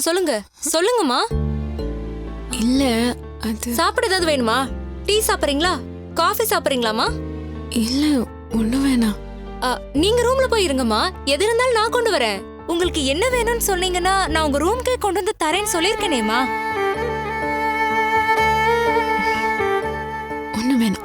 சொல்லுங்க சொல்லுங்கம்மா. இல்ல அது சாப்பிட ஏதாவது வேணுமா? டீ சாப்பிடுறீங்களா? காஃபி சாப்பிடுறீங்களாமா? இல்ல ஒண்ணு வேணாம். நீங்க ரூம்ல போய் இருங்கம்மா. எது இருந்தாலும் நான் கொண்டு வரேன். உங்களுக்கு என்ன வேணும்னு சொன்னீங்கன்னா நான் உங்க ரூம்க்கே கொண்டு வந்து தரேன்னு சொல்லியிருக்கேனேம்மா. ஒண்ணு வேணாம்.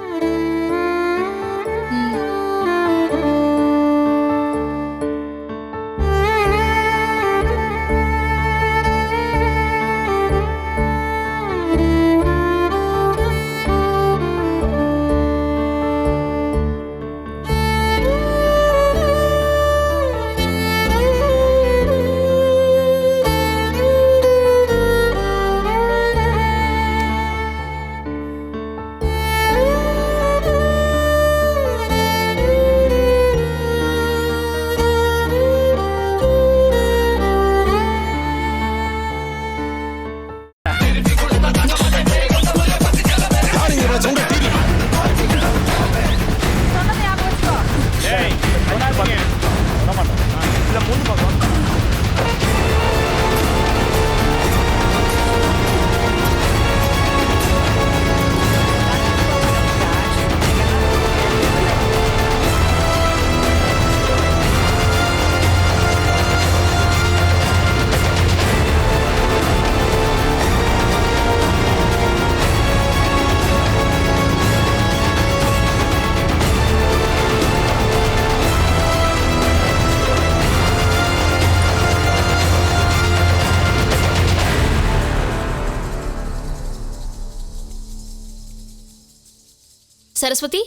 சரஸ்வதி,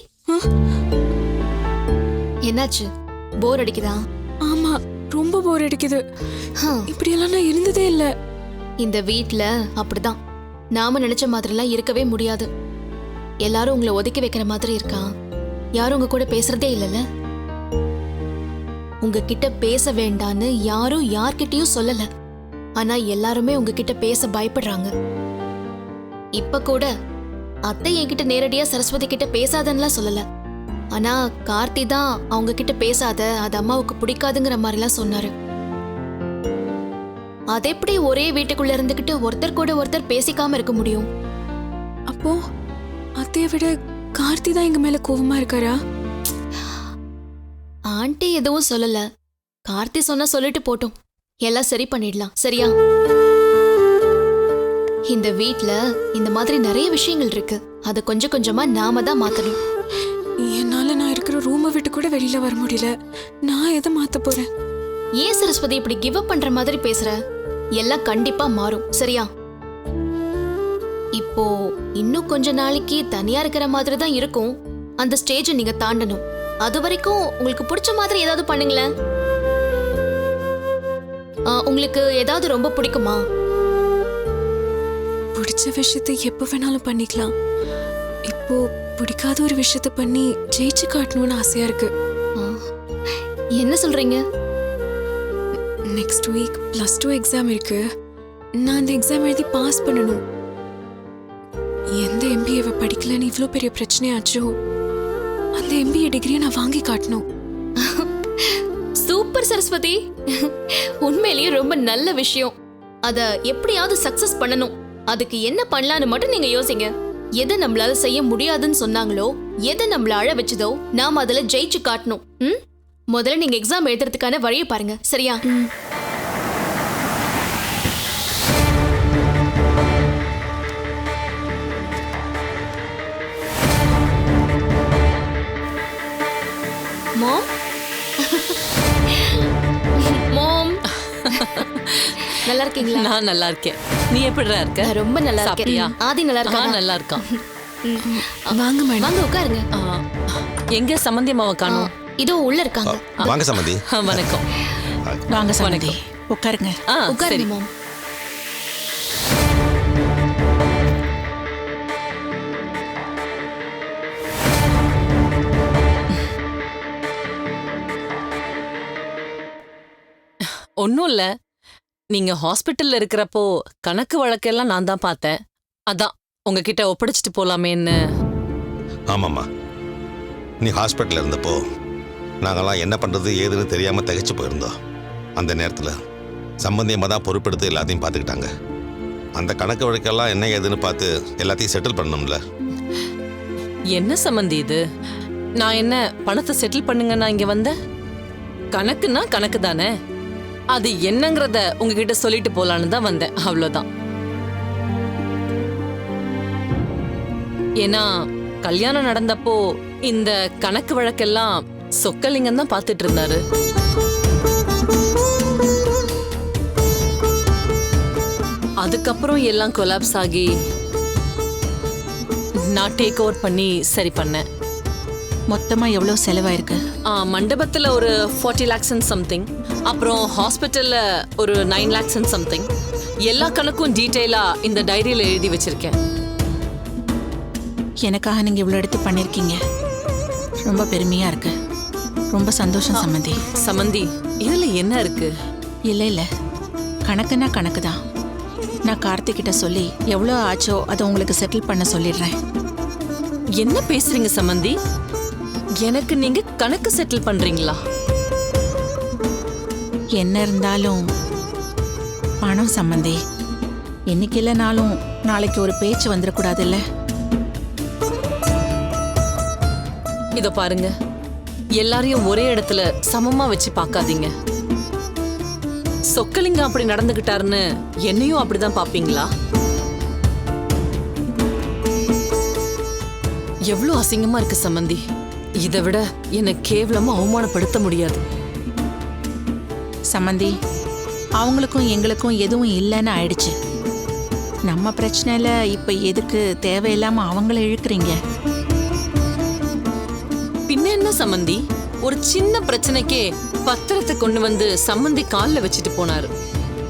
என்னாச்சு? போர் அடிக்குதா? ஆமா, ரொம்ப போர் அடிக்குது. இப்படியெல்லாம் நான் இருந்ததே இல்ல. இந்த வீட்ல அப்படிதான். நாம நினைச்ச மாதிரிலாம் இருக்கவே முடியாது. எல்லாரும் உங்களை ஒதுக்கி வைக்கிற மாதிரி இருக்கா? யாரும் உங்க கூட பேசுறதே இல்லைல்ல? உங்ககிட்ட பேச வேண்டான்னு யாரும் யார்கிட்டயும் சொல்லல. ஆனா எல்லாருமே உங்ககிட்ட பேச பயப்படுறாங்க. இப்ப கூட அத்தை என்கிட்ட நேரடியா சரஸ்வதி கிட்ட பேசாதன்னுலாம் சொல்லல. ஆனா கார்த்தி தான் அவங்க கிட்ட பேசாத, அது அம்மாவுக்கு பிடிக்காதுங்கிற மாதிரிலாம் சொன்னாரு. அது எப்படி ஒரே வீட்டுக்குள்ள இருந்துகிட்டு ஒருத்தர் கூட ஒருத்தர் பேசிக்காம இருக்க முடியும்? அப்போ அத்தையை விட கார்த்தி தான் எங்க மேல கோவமா இருக்காரா? ஆண்டி எதுவும் சொல்லல. கார்த்தி சொன்னா சொல்லிட்டு போட்டோம். எல்லாம் சரி பண்ணிடலாம், சரியா? இந்த வீட்ல இந்த மாதிரி நிறைய விஷயங்கள் இருக்கு. அத கொஞ்சம் கொஞ்சமா நாம தான் மாத்தணும். என்னால நான் இருக்கிற ரூமை விட்டு கூட வெளியில வர முடியல. நான் எதை மாத்த போறேன்? ஏன் சரஸ்வதி இப்படி கிவ் அப் பண்ற மாதிரி பேசுற? எல்லாம் கண்டிப்பா மாறும், சரியா? இப்போ இன்னும் கொஞ்ச நாளைக்கு தனியா இருக்கிற மாதிரி தான் இருக்கும். அந்த ஸ்டேஜை நீங்க தாண்டணும். அது வரைக்கும் உங்களுக்கு பிடிச்ச மாதிரி ஏதாவது பண்ணுங்களேன். உங்களுக்கு ஏதாவது ரொம்ப பிடிக்குமா? பிடிச்ச விஷயத்தை எப்ப வேணாலும் பண்ணிக்கலாம். இப்போ பிடிக்காத ஒரு விஷயத்த பண்ணி ஜெயிச்சு காட்டணும்னு ஆசையா இருக்கு. என்ன சொல்றீங்க? நெக்ஸ்ட் வீக் +2 எக்ஸாம் இருக்கு. நான் அந்த எக்ஸாம் எழுதி பாஸ் பண்ணணும். எந்த MBA படிக்கலன்னு இவ்வளோ பெரிய பிரச்சனையாச்சோ, அந்த MBA டிகிரியை நான் வாங்கி காட்டணும். சூப்பர் சரஸ்வதி, உண்மையிலேயே ரொம்ப நல்ல விஷயம். அத எப்படியாவது சக்சஸ் பண்ணணும். அதுக்கு என்ன பண்ணலான்னு மட்டும் நீங்க யோசிங்க. எதை நம்மளால செய்ய முடியாதுன்னு சொன்னாங்களோ, எதை நம்மள அழ வச்சதோ, நாம அதுல ஜெயிச்சு காட்டணும். முதல்ல நீங்க எக்ஸாம் எழுதுறதுக்கான வழியை பாருங்க, சரியா? மாம் மாம் நல்லா இருக்கீங்களா? நான் நல்லா இருக்கேன். நீ எப்படிடா இருக்க? நான் ரொம்ப நல்லா இருக்கேன். ஆதி நல்லா இருக்கா? நல்லா இருக்கான். வாங்க மேடம். வாங்க உட்காருங்க. எங்க சம்பந்தி அம்மாவை காணோம்? இதோ உள்ள இருக்காங்க. வாங்க சம்பந்தி. வணக்கம். வாங்க சம்பந்தி, உட்காருங்க. உட்காருங்க மாம். ஒன்னும் இல்ல, நீங்க ஹாஸ்பிட்டல்ல இருக்கிறப்போ கணக்கு வழக்கெல்லாம் நான் தான் பார்த்தேன். அதான் உங்ககிட்ட ஒப்படைச்சிட்டு போலாமேன்னு. ஆமாம்மா, நீ ஹாஸ்பிட்டல்ல இருந்தப்போ நாங்கெல்லாம் என்ன பண்றது ஏதுன்னு தெரியாம திகைச்சு போயிருந்தோம். அந்த நேரத்தில் சம்பந்தியமாக தான் பொறுப்பெடுத்து எல்லாத்தையும் பார்த்துக்கிட்டாங்க. அந்த கணக்கு வழக்கெல்லாம் என்ன ஏதுன்னு பார்த்து எல்லாத்தையும் செட்டில் பண்ணணும்ல. என்ன சம்மந்தி இது? நான் என்ன பணத்தை செட்டில் பண்ணுங்க நான் இங்க வந்தேன்? கணக்குன்னா கணக்கு தானே, அது என்னங்கறத உங்ககிட்ட சொல்லிட்டு போலான்னு தான் வந்தேன், அவ்வளவுதான். ஏன்னா கல்யாணம் நடந்தப்போ இந்த கணக்கு வழக்கெல்லாம் சொக்கலிங்கம் தான் பார்த்துட்டு இருந்தாரு. அதுக்கப்புறம் எல்லாம் கொலாப்ஸ் ஆகி நான் டேக் ஓவர் பண்ணி சரி பண்ணேன். மொத்தமா எவ்வளவு செலவாயிருக்கு? மண்டபத்துல ஒரு 40 lakhs and சம்திங், அப்புறம் ஹாஸ்பிட்டல்ல ஒரு 9 lakhs and சம்திங். எல்லா கணக்கும் டீட்டெயிலா இந்த டைரியில எழுதி வச்சிருக்கேன். எனக்காக நீங்க இவ்வளவு எடுத்து பண்ணிருக்கீங்க, ரொம்ப பெருமையா இருக்கு. ரொம்ப சந்தோஷம் சம்மந்தி. சம்மந்தி, இதுல என்ன இருக்கு? இல்ல கணக்குன்னா கணக்கு தான். நான் கார்த்திக் கிட்ட சொல்லி எவ்வளோ ஆச்சோ அதை உங்களுக்கு செட்டில் பண்ண சொல்லிடுறேன். என்ன பேசுறீங்க சம்மந்தி? எனக்கு நீங்க கணக்கு செட்டில் பண்றீங்களா? என்ன இருந்தாலும் பணம் சம்மந்தி. இன்னைக்கு இல்லைனாலும் நாளைக்கு ஒரு பேச்சு வந்துடக்கூடாதுல்ல. இத பாருங்க, எல்லாரையும் ஒரே இடத்துல சமமா வச்சு பார்க்காதீங்க. சொக்கலிங்கம் அப்படி நடந்துகிட்டாருன்னு என்னையும் அப்படிதான் பாப்பீங்களா? எவ்வளவு அசிங்கமா இருக்கு சம்மந்தி. இதை விட என்னை கேவலமா அவமானப்படுத்த முடியாது. சம்மந்தி, அவங்களுக்கும் எங்களுக்கும் எதுவும் இல்லைன்னு ஆயிடுச்சு. நம்ம பிரச்சனையில இப்ப எதுக்கு தேவையில்லாம அவங்கள இழுக்கிறீங்க? பின்ன என்ன சம்மந்தி, ஒரு சின்ன பிரச்சனைக்கே பத்திரத்தை கொண்டு வந்து சம்மந்தி கால்ல வச்சுட்டு போனாரு.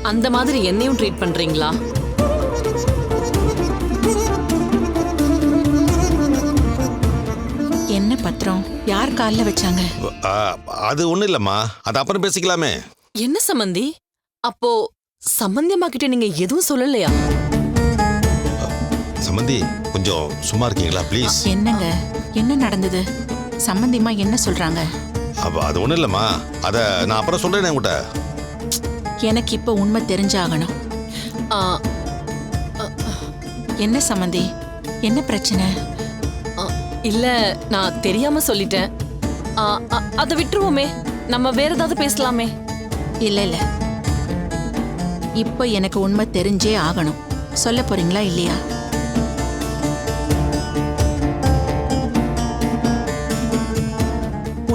அந்த மாதிரி என்னையும் ட்ரீட் பண்றீங்களா? என்ன பத்திரம்? யார் கால்ல வச்சாங்க? அது ஒன்றும் இல்லைம்மா, அது அப்புறம் பேசிக்கலாமே. என்ன சம்மந்தி, அப்போ சம்பந்தியம்மா கிட்ட நீங்க எதுவும் சொல்லலையா? சம்பந்தி, கொஞ்சம் சும்மா இருக்கீங்களா ப்ளீஸ்? என்னங்க, என்ன நடந்தது? சம்பந்தியமா என்ன சொல்றாங்க? அது ஒன்றும் இல்லைம்மா, அதை நான் அப்புறம் சொல்றேன் உங்கள்கிட்ட. எனக்கு இப்ப உண்மை தெரிஞ்சாகணும். ஆ, என்ன சம்மந்தி, என்ன பிரச்சனை? இல்ல, நான் தெரியாம சொல்லிட்டேன். அதை விட்டுருவோமே, நம்ம வேற ஏதாவது பேசலாமே. இல்ல இப்ப எனக்கு உண்மை தெரிஞ்சே ஆகணும். சொல்ல போறீங்களா இல்லையா?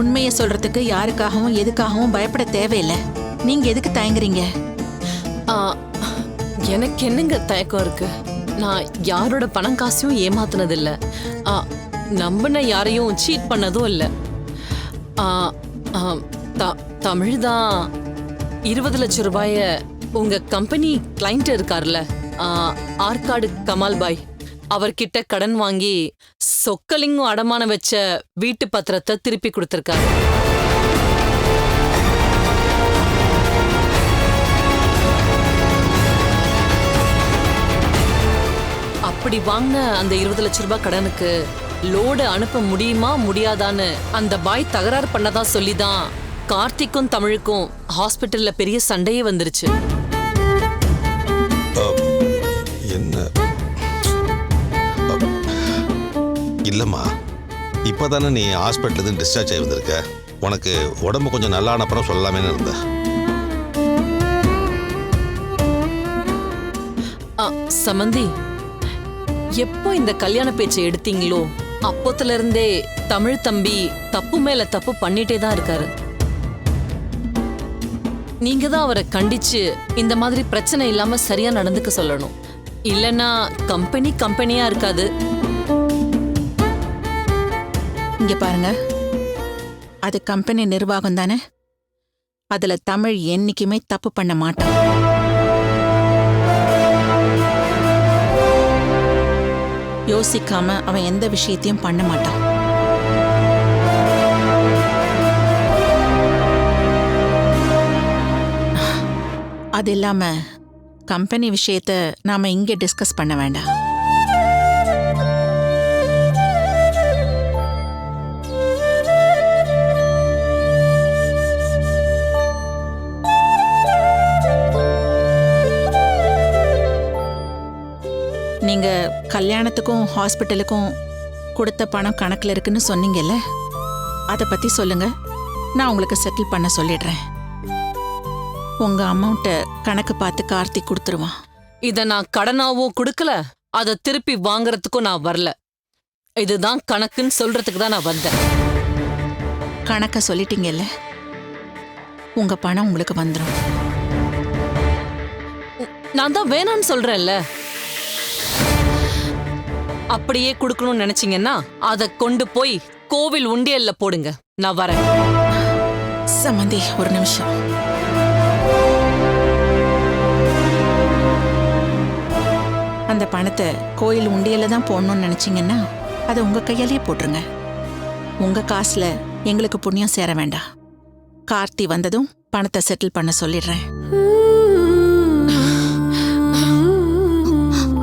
உண்மையை சொல்றதுக்கு யாருக்காகவும் எதுக்காகவும் பயப்பட தேவையில்லை. நீங்க எதுக்கு தயங்குறீங்க? எனக்கு என்னங்க தயக்கம் இருக்கு? நான் யாரோட பணம் காசையும் ஏமாத்துனது இல்ல, நம்பின யாரையும் சீட் பண்ணதும் இல்ல. தமிழ் தான் 20 லட்சம் ரூபாய உங்க கம்பெனி கிளைண்ட் இருக்கார்ல, ஆற்காடு கமால் பாய், அவர்கிட்ட கடன் வாங்கி சொக்கலிங்கம் அடமான வச்ச வீட்டு பத்திரத்தை திருப்பி கொடுத்திருக்காரு. அப்படி வாங்கின அந்த 20 லட்சம் ரூபாய் கடனுக்கு லோடு அனுப்ப முடியுமா முடியாதான்னு அந்த பாய் தகராறு பண்ணதா சொல்லிதான் கார்த்திக்கும் தமிழுக்கும் ஹாஸ்பிட்டல்ல பெரிய சண்டையே வந்துருச்சு. என்ன? இல்லம்மா, இப்பதானே நீ ஹாஸ்பிட்டல் இருந்து டிஸ்சார்ஜ் ஆகி வந்திருக்க. உனக்கு உடம்பு கொஞ்சம் நல்லா அப்புறம் சொல்லலாமேன்னு இருந்த. சமந்தி, எப்போ இந்த கல்யாண பேச்சை எடுத்தீங்களோ அப்போத்துல இருந்தே தமிழ் தம்பி தப்பு மேல தப்பு பண்ணிட்டே தான் இருக்காரு. நீங்க தான் அவரை கண்டிச்சு இந்த மாதிரி பிரச்சனை இல்லாம சரியா நடந்துக்க சொல்லணும். இல்லனா கம்பெனியா இருக்காது. இங்க பாருங்க, அது கம்பெனி நிர்வாகம் தானே. அதுல தமிழ் என்னைக்குமே தப்பு பண்ண மாட்டான். யோசிக்காம அவன் எந்த விஷயத்தையும் பண்ண மாட்டான். அது இல்லாம கம்பெனி விஷயத்த நாம இங்கே டிஸ்கஸ் பண்ண வேண்டாம். நீங்க கல்யாணத்துக்கும் ஹாஸ்பிட்டலுக்கும் கொடுத்த பணம் கணக்குல இருக்குன்னு சொன்னீங்கல்ல, அதை பத்தி சொல்லுங்க. நான் உங்களுக்கு செட்டில் பண்ண சொல்லிடுறேன். உங்க அமௌண்ட்டை கணக்கு பார்த்து கார்த்திக் கொடுத்துருவான். இத நான் கடனாவோ கொடுக்கல, அதை திருப்பி வாங்குறதுக்கும் நான் வரல. இதுதான் கணக்குன்னு சொல்றதுக்கு தான் நான் வந்தேன். கணக்க சொல்லிட்டீங்கல்ல, உங்க பணம் உங்களுக்கு வந்துடும். நான் தான் வேணான்னு சொல்றேன்ல. அப்படியே கொடுக்கணும்னு நினைச்சீங்கன்னா அதை கொண்டு போய் கோவில் உண்டியல்ல போடுங்க. நான் வரேன். சம்மந்தி, ஒரு நிமிஷம். அந்த பணத்தை கோயில் உண்டியல்ல தான் போடணும்னு நினைச்சீங்கன்னா அதை உங்க கையாலேயே போட்டுருங்க. உங்க காசுல எங்களுக்கு புண்ணியம் சேர வேண்டாம். கார்த்தி வந்ததும் பணத்தை செட்டில் பண்ண சொல்லிடுறேன்.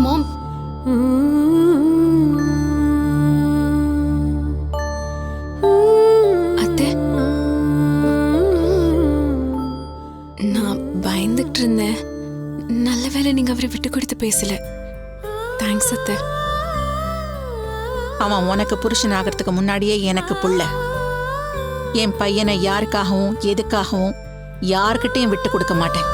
மாம், அத்தை, நான் பயந்துட்டு இருந்தேன். நல்ல வேளை நீங்க அவரை விட்டு கொடுத்து பேசல. தேங்க்ஸ் அத்தை. அவன் உனக்கு புருஷன் ஆகிறதுக்கு முன்னாடியே எனக்கு புள்ள. என் பையனை யாருக்காகவும் எதுக்காகவும் யாருக்கிட்டையும் விட்டு கொடுக்க மாட்டேன்.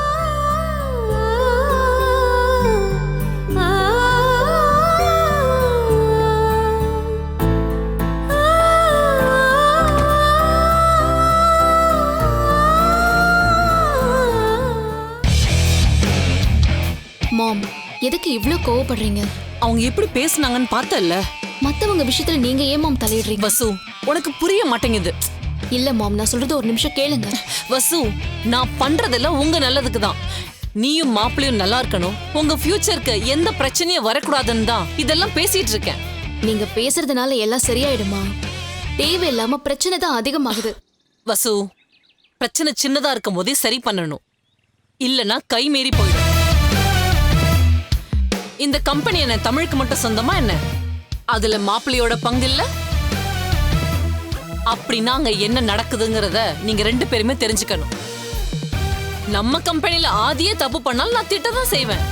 மாம், எதுக்கு இவ்ளோ கோவப்படுறீங்க? அவங்க எப்படி பேசுனாங்கன்னு பார்த்தல்ல. மத்தவங்க விஷயத்துல நீங்க ஏன் மாம் தலையிடுறீங்க? வசு, உனக்கு புரிய மாட்டேங்குது. இல்ல மாம், நான் சொல்றது ஒரு நிமிஷம் கேளுங்க. வசு, நான் பண்றதெல்லாம் உங்க நல்லதுக்கு தான். நீயும் மாப்பிள்ளையும் நல்லா இருக்கணும், உங்க ஃபியூச்சருக்கு எந்த பிரச்சனையும் வரக்கூடாதுன்னு தான் இதெல்லாம் பேசிட்டு இருக்கேன். நீங்க பேசுறதுனால எல்லாம் சரியாயிடுமா? தேவையில்லாம பிரச்சனை தான் அதிகமாகுது. வசு, பிரச்சனை சின்னதா இருக்கும் போதே சரி பண்ணணும், இல்லனா கை மீறி போயிடும். இந்த கம்பெனி என்ன தமிழுக்கு மட்டும் சொந்தமா என்ன? அதுல மாப்பிள்ளையோட பங்கு இல்ல? அப்படின்னா அங்க என்ன நடக்குதுங்கிறத நீங்க 2 பேருமே தெரிஞ்சுக்கணும். நம்ம கம்பெனில ஆதியே தப்பு பண்ணாலும் நான் திட்டதான் செய்வேன்.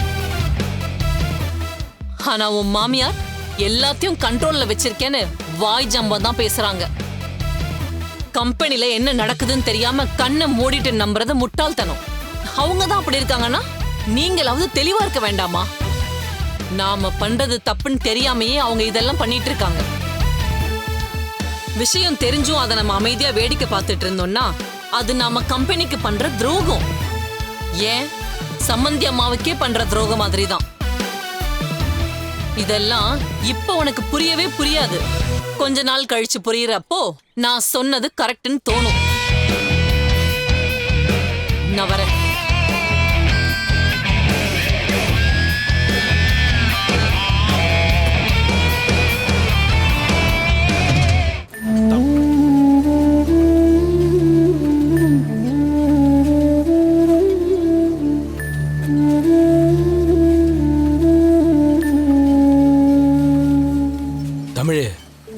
ஆனா உன் மாமியார் எல்லாத்தையும் கண்ட்ரோல்ல வச்சிருக்கேன்னு வாய் ஜம்பம் தான் பேசுறாங்க. கம்பெனில என்ன நடக்குதுன்னு தெரியாம கண்ணை மூடிட்டு நம்புறது முட்டாள்தனம். அவங்க தான் அப்படி இருக்காங்கன்னா நீங்களாவது தெளிவா இருக்க வேண்டாமா? நாம பண்றது தப்புன்னு தெரியாமையே அவங்க இதெல்லாம் பண்ணிட்டு இருக்காங்க. விஷயம் தெரிஞ்சும் அதை நம்ம அமைதியா வேடிக்கை பார்த்துட்டு இருந்தோம்னா அது நாம கம்பெனிக்கு பண்ற துரோகம். ஏன் சம்மந்தி அம்மாவுக்கே பண்ற துரோகம் மாதிரி தான். இதெல்லாம் இப்ப உனக்கு புரியவே புரியாது. கொஞ்ச நாள் கழிச்சு புரியறப்போ நான் சொன்னது கரெக்ட்னு தோணும். நான் வரேன்.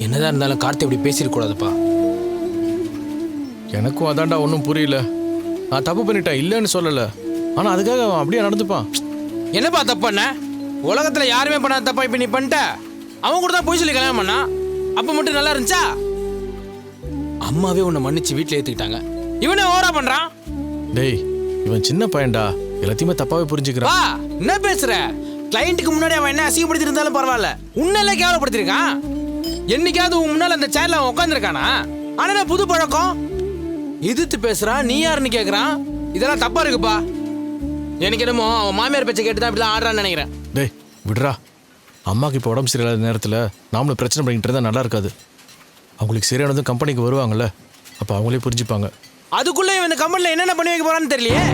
என்னதான் இருந்தாலும் கார்த்தி அப்படி பேசிடக்கூடாதுப்பா. எனக்கும் அதான்டா ஒன்றும் புரியல. நான் தப்பு பண்ணிட்டேன், இல்லைன்னு சொல்லலை. ஆனால் அதுக்காக அவன் அப்படியே நடந்துப்பான். என்னப்பா தப்பு பண்ண? உலகத்தில் யாருமே பண்ணாத தப்பா இப்போ நீ பண்ணிட்ட. அவன் கூட தான் போய் சொல்லி கல்யாணம் பண்ணா. அப்போ மட்டும் நல்லா இருந்துச்சா? அம்மாவே உன்னை மன்னிச்சு வீட்டில் ஏற்றுக்கிட்டாங்க. இவனே ஓவரா பண்ணுறான். டேய், இவன் சின்ன பையன்டா, எல்லாத்தையுமே தப்பாவே புரிஞ்சுக்கிறான். என்ன பேசுற? கிளைண்ட்டுக்கு முன்னாடி அவன் என்ன அசிங்கப்படுத்தி இருந்தாலும் பரவாயில்ல, உன்னெல்லாம் கேவலப்படுத்திருக்கான். என்னைக்காவது உன் முன்னால அந்த சேர்ல அவன் உட்காந்துருக்கானா? ஆனா புது பழக்கம் எதிர்த்து பேசுறான். நீ யாருன்னு கேக்குறான். இதெல்லாம் தப்பா இருக்குப்பா. எனக்கு என்னமோ அவன் மாமியார் பேச்சை கேட்டுதான் இப்படிலாம் ஆடுறான்னு நினைக்கிறேன். டேய் விடுறா, அம்மாவுக்கு இப்போ உடம்பு சரியில்லாத நேரத்தில் நாமளும் பிரச்சனை பண்ணிக்கிட்டு இருந்தால் நல்லா இருக்காது. அவங்களுக்கு சரியானதும் கம்பெனிக்கு வருவாங்கல்ல, அப்போ அவங்களே புரிஞ்சுப்பாங்க. அதுக்குள்ளே இவன் கம்பெனியில் என்னென்ன பண்ணி வைக்க போறான்னு தெரியலையே.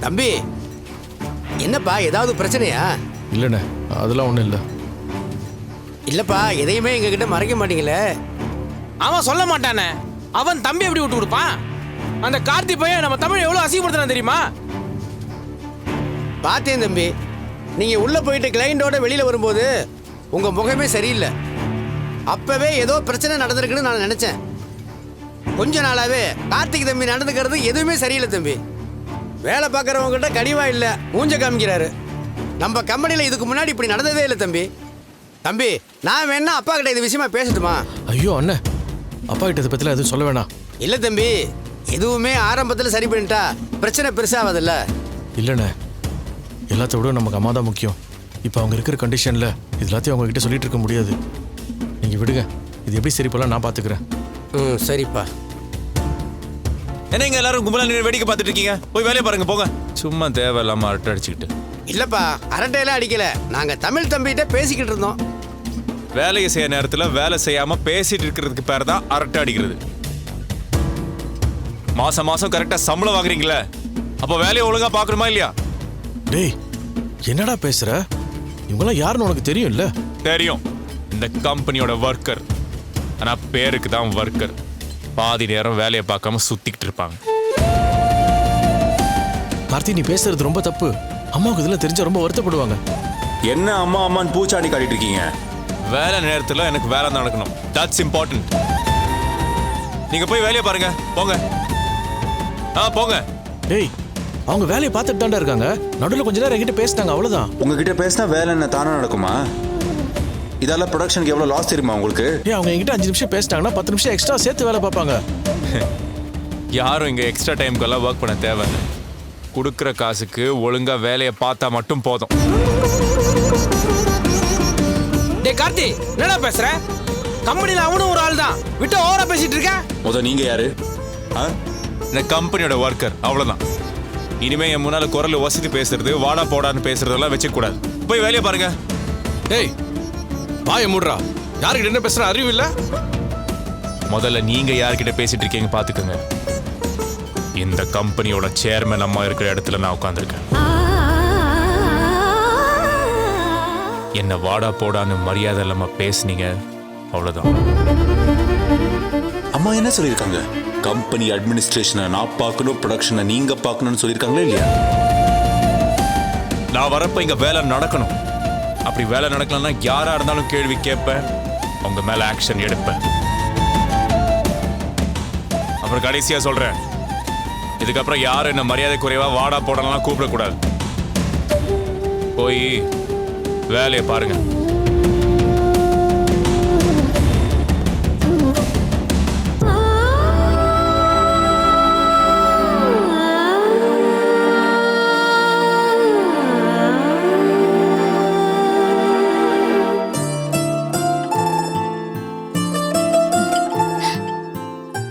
தம்பி, என்னப்பா ஏதாவது பிரச்சனையா? இல்லைண்ணே, அதெல்லாம் ஒன்றும் இல்லை. இல்லப்பா, எதையுமே எங்ககிட்ட மறைக்க மாட்டீங்களே. அவன் சொல்ல மாட்டானே. அவன் தம்பி எப்படி விட்டு கொடுப்பான்? அந்த கார்த்தி பையன் நம்ம தமிழ் எவ்வளவு அசிங்கப்படுத்தினா தெரியுமா? பார்த்தேன் தம்பி, நீங்க உள்ள போயிட்டு கிளைண்டோட வெளியில வரும்போது உங்க முகமே சரியில்லை. அப்பவே ஏதோ பிரச்சனை நடந்திருக்குன்னு நான் நினைச்சேன். கொஞ்ச நாளாவே கார்த்திக் தம்பி நடந்துக்கிறது எதுவுமே சரியில்லை தம்பி. வேலை பார்க்குறவங்க கிட்ட கனிவா இல்லை, மூஞ்ச காமிக்கிறாரு. நம்ம கம்பெனியில் இதுக்கு முன்னாடி இப்படி நடந்ததே இல்லை தம்பி. தம்பி, நான் வேணா அப்பா கிட்ட இது விஷயமா பேசட்டுமா? ஐயோ அண்ணே, அப்பா கிட்ட இதை பற்றிலாம் எதுவும் சொல்ல வேணாம். இல்லை தம்பி, எதுவுமே ஆரம்பத்தில் சரி பண்ணிட்டா பிரச்சனை பெருசாகாதுல்ல. இல்லைண்ணே, எல்லாத்த விட நமக்கு அம்மா தான் முக்கியம். இப்போ அவங்க இருக்கிற கண்டிஷனில் இது எல்லாத்தையும் அவங்க கிட்ட சொல்லிட்டு இருக்க முடியாது. நீங்கள் விடுங்க, இது எப்படி சரி பண்ணலாம் நான் பார்த்துக்கிறேன். சரிப்பா. என்ன இங்க எல்லாரும் கும்பலா நின்று வேடிக்கை பார்த்துட்டு இருக்கீங்க? போய் வேலையை பாருங்க போங்க. சும்மா தேவையில்லாம அரட்டை அடிச்சுக்கிட்டு. இல்லப்பா, அரட்டையெல்லாம் அடிக்கல. நாங்கள் தமிழ் தம்பிகிட்ட பேசிக்கிட்டு இருந்தோம். வேலையை செய்ய நேரத்தில் வேலை செய்யாம பேசிட்டு இருக்கிறதுக்கு பேர் தான் அரட்டை அடிக்கிறது. மாசம் மாசம் கரெக்டா சம்பளம் வாங்குறீங்களே, அப்போ வேலையை ஒழுங்கா பார்க்கணுமா இல்லையா? டேய், என்னடா பேசுற? இவங்களாம் யாருன்னு உனக்கு தெரியும்ல? தெரியும், இந்த கம்பெனியோட ஒர்க்கர். ஆனா பேருக்கு தான் ஒர்க்கர். பாதி நேரம் வேலையை பார்க்காம சுத்திக்கிட்டு இருப்பாங்க. கார்த்தி, நீ பேசுறது ரொம்ப தப்பு. அம்மாவுக்கு இதெல்லாம் தெரிஞ்சா ரொம்ப வருத்தப்படுவாங்க. என்ன அம்மா அம்மான்னு பூச்சாண்டி காட்டிட்டு இருக்கீங்க? வேலை நேரத்தில் எனக்கு வேலை நடக்கணும். That's important. நீங்க போய் வேலையை பாருங்க போங்க. போங்க. டேய், அவங்க வேலையை பார்த்துட்டு தாண்டா இருக்காங்க. நடுவில் கொஞ்ச நேரம் என்கிட்ட பேசிட்டாங்க, அவ்வளோதான். உங்ககிட்ட பேசினா வேலை என்ன தானே நடக்குமா? இதெல்லாம் ப்ரொடக்ஷனுக்கு எவ்வளோ லாஸ் தெரியுமா உங்களுக்கு? ஏன் அவங்க என்கிட்ட 5 நிமிஷம் பேசிட்டாங்கன்னா 10 நிமிஷம் எக்ஸ்ட்ரா சேர்த்து வேலை பார்ப்பாங்க. யாரும் இங்கே எக்ஸ்ட்ரா டைமுக்கெல்லாம் ஒர்க் பண்ண தேவையில்லை. கொடுக்குற காசுக்கு ஒழுங்கா வேலையை பார்த்தா மட்டும் போதும். டே கார்த்தி, என்னடா பேசுற? கம்பெனியில் அவனும் ஒரு ஆள் தான், விட்டு ஓவரா பேசிட்டு இருக்க. நீங்க யாரு? இந்த கம்பெனியோட ஒர்க்கர், அவ்வளோதான். இனிமே என் முன்னால குரல் வசதி பேசுறது, வாடா போடான்னு பேசுறதெல்லாம் வச்சுக்கூடாது. போய் வேலையை பாருங்க. டேய், வாயை மூடுறா. யாருக்கிட்ட என்ன பேசுற அறிவு இல்ல? முதல்ல நீங்க யார்கிட்ட பேசிட்டு இருக்கீங்க பாத்துக்கோங்க. இந்த கம்பெனியோட சேர்மன் அம்மா இருக்கிற இடத்துல நான் உட்காந்துருக்கேன். என்ன வாடா போடான்னு மரியாதை இல்லாம பேசுனீங்க, அவ்வளவுதான். அம்மா என்ன சொல்லியிருக்காங்க? கம்பெனி அட்மினிஸ்ட்ரேஷனை நான் பார்க்கணும், ப்ரொடக்ஷனை நீங்க பார்க்கணும்னு சொல்லியிருக்காங்களா இல்லையா? நான் வரப்ப இங்க வேலை நடக்கணும். அப்படி வேலை நடக்கலன்னா யாரா இருந்தாலும் கேள்வி கேட்பேன், உங்க மேல ஆக்ஷன் எடுப்பேன். அப்புறம் கடைசியா சொல்றேன், இதுக்கப்புறம் யாரும் என்ன மரியாதை குறைவா வாடா போடலாம் கூப்பிடக்கூடாது. போய் வேலையை பாருங்க.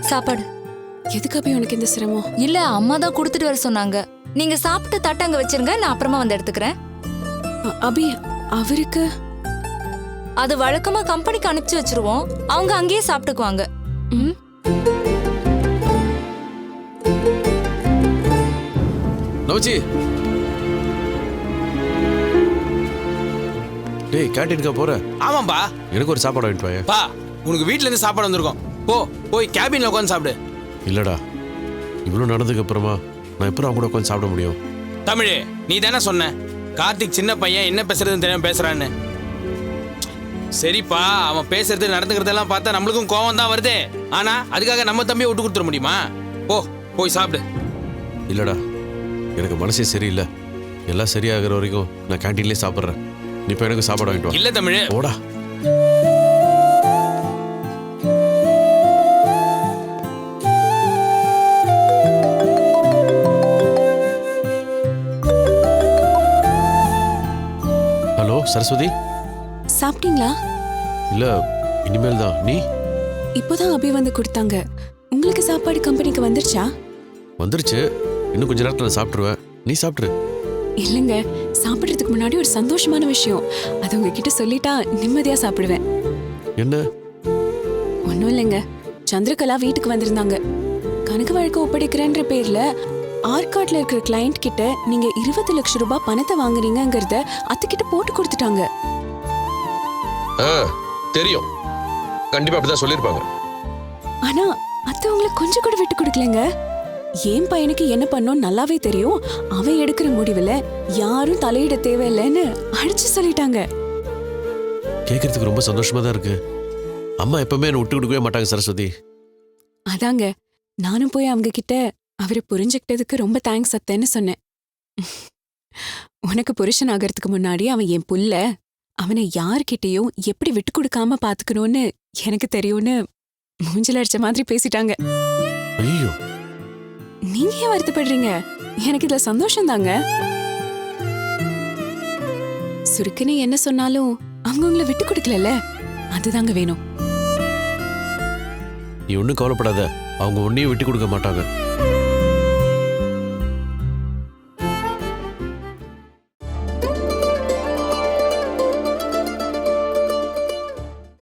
சாப்பாடு எதுக்கு அபி உனக்கு இந்த சிரமம்? இல்ல, அம்மா தான் கொடுத்துட்டு வர சொன்னாங்க. நீங்க சாப்பிட்டு தட்ட அங்க வச்சிருங்க, நான் அப்புறமா வந்து எடுத்துக்கிறேன். அபி, அவருக்கு அது வழக்கமா கம்பெனிக்கு அனுப்பிச்சு வச்சிருவோம், அவங்க அங்கேயே சாப்பிட்டுக்குவாங்க. ம். நவச்சி, டேய், கேண்டீனுக்கா போற? ஆமாம்பா. எனக்கு ஒரு சாப்பாடு வாங்கிட்டு வாங்க. பா, உனக்கு வீட்ல இருந்து சாப்பாடு வந்திருக்கோம். போய் கேபின்ல உட்காந்து சாப்பிடு. இல்லடா, இவ்வளோ நடந்ததுக்கு அப்புறமா நான் எப்பறம் அவங்க கூட உட்காந்து சாப்பிட முடியும்? தமிழே, நீ தானே சொன்ன கார்த்திக் சின்ன பையன், என்ன பேசுறதுன்னு தெரியாம பேசுறான்னு. சரிப்பா, அவன் பேசுறது நடந்துக்கிறதெல்லாம் பார்த்தா நம்மளுக்கும் கோவம் தான் வருது. ஆனா அதுக்காக நம்ம தம்பியை விட்டு கொடுத்துட முடியுமா? போய் சாப்பிடு. இல்லடா, எனக்கு மனசே சரியில்லை. எல்லாம் சரியாகிற வரைக்கும் நான் கேண்டீன்லேயே சாப்பிட்றேன். நீ இப்போ எனக்கு சாப்பாடு வாங்கிட்டு வா. இல்ல தமிழே, ஓடா. ஹலோ சரஸ்வதி, சாப்பிட்டீங்களா? இல்ல இனிமேல் தான். நீ? இப்போதான் அபி வந்து கொடுத்தாங்க. உங்களுக்கு சாப்பாடு கம்பெனிக்கு வந்துருச்சா? வந்துருச்சு, இன்னும் கொஞ்ச நேரத்தில் நான் சாப்பிட்ருவேன். நீ சாப்பிட்ரு. இல்லைங்க, சாப்பிட்றதுக்கு முன்னாடி ஒரு சந்தோஷமான விஷயம், அது உங்ககிட்ட சொல்லிட்டா நிம்மதியா சாப்பிடுவேன். என்ன? ஒன்றும் இல்லைங்க, சந்திரகலா வீட்டுக்கு வந்திருந்தாங்க. கணக்கு வழக்கு ஒப்படைக்கிறேன்ற பேர்ல ஆர்காட்ல இருக்கிற கிளையண்ட் கிட்ட நீங்க 20 லட்சம் ரூபாய் பணத்தை வாங்குறீங்கிறத அத்துக்கிட்ட போட்டு கொடுத்துட்டாங்க. தெரியும், கண்டிப்பா அப்படிதான் சொல்லிருப்பாங்க. ஆனா அத்தை உங்களுக்கு கொஞ்சம் கூட விட்டு கொடுக்கலங்க. என் பையனுக்கு என்ன பண்ணோம் நல்லாவே தெரியும். அவன் எடுக்கிற முடிவுல யாரும் தலையிட தேவையில்லைன்னு அடிச்சு சொல்லிட்டாங்க. கேட்கறதுக்கு ரொம்ப சந்தோஷமா தான் இருக்கு. அம்மா எப்பவுமே என்ன விட்டு கொடுக்கவே மாட்டாங்க சரஸ்வதி. அதாங்க, நானும் போய் அவங்க கிட்ட அவரை புரிஞ்சுக்கிட்டதுக்கு ரொம்ப தேங்க்ஸ் அத்தைன்னு சொன்னேன். உனக்கு புருஷன் ஆகிறதுக்கு முன்னாடி அவன் என் புள்ள. அவனை யார்கிட்டயும் எப்படி விட்டு கொடுக்காம பாத்துக்கணும்னு எனக்கு தெரியும்னு மூஞ்சில அடிச்ச மாதிரி பேசிட்டாங்க. ஐயோ, நீங்க ஏன் வருத்தப்படுறீங்க? எனக்கு இதுல சந்தோஷம் தாங்க. சுருக்குன்னு என்ன சொன்னாலும் அவங்க உங்களை விட்டு கொடுக்கல, அதுதாங்க வேணும். நீ ஒன்றும் கவலைப்படாத, அவங்க ஒன்னையும் விட்டு கொடுக்க மாட்டாங்க.